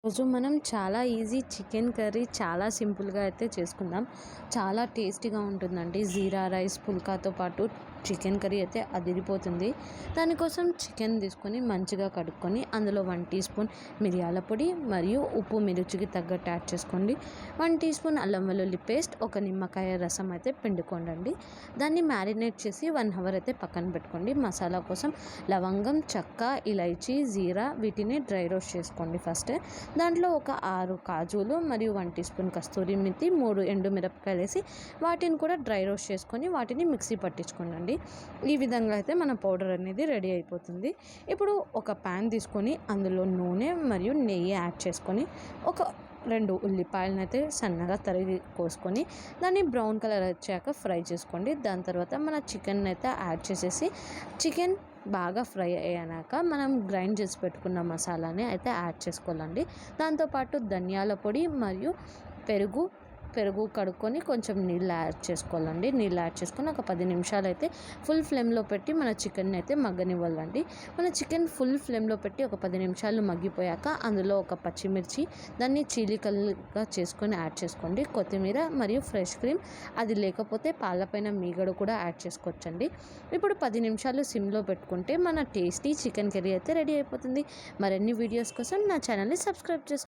రోజు మనం చాలా ఈజీ చికెన్ కర్రీ చాలా సింపుల్గా అయితే చేసుకుందాం. చాలా టేస్టీగా ఉంటుందండి. జీరా రైస్ పుల్కాతో పాటు చికెన్ కర్రీ అయితే అదిరిపోతుంది. దానికోసం చికెన్ తీసుకొని మంచిగా కడుక్కొని అందులో 1 టీ స్పూన్ మిరియాల పొడి మరియు ఉప్పు మీ రుచికి తగ్గట్టు యాడ్ చేసుకోండి. 1 టీ స్పూన్ అల్లం వెల్లుల్లి పేస్ట్, ఒక నిమ్మకాయ రసం అయితే పిండుకోండి. దాన్ని మ్యారినేట్ చేసి 1 అవర్ అయితే పక్కన పెట్టుకోండి. మసాలా కోసం లవంగం, చెక్క, ఇలైచీ, జీరా వీటిని డ్రై రోస్ట్ చేసుకోండి ఫస్ట్. దాంట్లో ఒక 6 కాజులు మరియు 1 టీ స్పూన్ కస్తూరి మెతి, 3 ఎండుమిరపకాయలు వేసి వాటిని కూడా డ్రై రోస్ట్ చేసుకొని వాటిని మిక్సీ పట్టించుకోండి. ఈ విధంగా అయితే మన పౌడర్ అనేది రెడీ అయిపోతుంది. ఇప్పుడు ఒక ప్యాన్ తీసుకొని అందులో నూనె మరియు నెయ్యి యాడ్ చేసుకొని ఒక 2 ఉల్లిపాయలను అయితే సన్నగా తరిగి కోసుకొని దాన్ని బ్రౌన్ కలర్ వచ్చాక ఫ్రై చేసుకోండి. దాని తర్వాత మన చికెన్ అయితే యాడ్ చేసేసి చికెన్ బాగా ఫ్రై అయ్యాక మనం గ్రైండ్ చేసి పెట్టుకున్న మసాలాని అయితే యాడ్ చేసుకోవాలండి. దాంతోపాటు ధనియాల పొడి మరియు పెరుగు కడుక్కొని కొంచెం నీళ్ళు యాడ్ చేసుకోవాలండి. నీళ్ళు యాడ్ చేసుకొని ఒక 10 నిమిషాలు అయితే ఫుల్ ఫ్లేమ్లో పెట్టి మన చికెన్ అయితే మగ్గనివ్వాలండి. మన చికెన్ ఫుల్ ఫ్లేమ్లో పెట్టి ఒక 10 నిమిషాలు మగ్గిపోయాక అందులో ఒక పచ్చిమిర్చి దాన్ని చీలికలుగా చేసుకొని యాడ్ చేసుకోండి. కొత్తిమీర మరియు ఫ్రెష్ క్రీమ్, అది లేకపోతే పాలపైన మీగడ కూడా యాడ్ చేసుకోవచ్చండి. ఇప్పుడు 10 నిమిషాలు సిమ్లో పెట్టుకుంటే మన టేస్టీ చికెన్ కర్రీ అయితే రెడీ అయిపోతుంది. మరిన్ని వీడియోస్ కోసం నా ఛానల్ని సబ్స్క్రైబ్ చేసుకోండి.